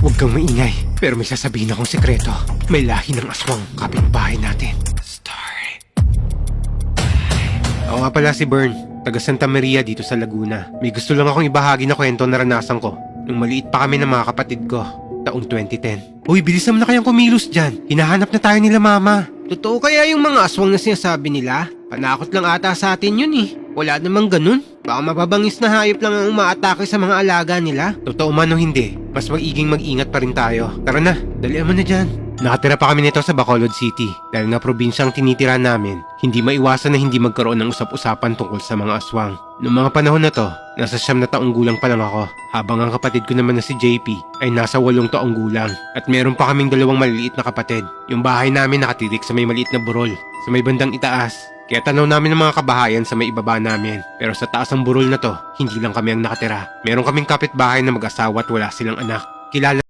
Huwag kang maingay, pero may sasabihin akong sekreto. May lahi ng aswang kapitbahay natin. Story. Ako nga pala si Bern, taga Santa Maria dito sa Laguna. May gusto lang akong ibahagi na kwento na naranasan ko nung maliit pa kami ng mga kapatid ko, taong 2010. Uy, bilis naman na kayang kumilos dyan. Hinahanap na tayo nila mama. Totoo kaya yung mga aswang na sinasabi nila? Panakot lang ata sa atin yun eh. Wala namang ganun. Baka mababangis na hayop lang ang umaatake sa mga alaga nila. Totoo man o hindi, mas magiging mag-ingat pa rin tayo. Tara na, dalian mo na dyan. Nakatira pa kami nito sa Bacolod City. Dahil nga probinsyang tinitira namin, hindi maiwasan na hindi magkaroon ng usap-usapan tungkol sa mga aswang. Noong mga panahon na to, nasa 9 na taong gulang pa lang ako. Habang ang kapatid ko naman na si JP ay nasa 8 taong gulang. At meron pa kaming 2 maliliit na kapatid. Yung bahay namin nakatirik sa may maliit na burol, sa may bandang itaas. Kaya tanaw namin ng mga kabahayan sa may ibaba namin. Pero sa taas ng burol na to, hindi lang kami ang nakatira. Meron kaming kapitbahay na mag-asawa at wala silang anak. Kilala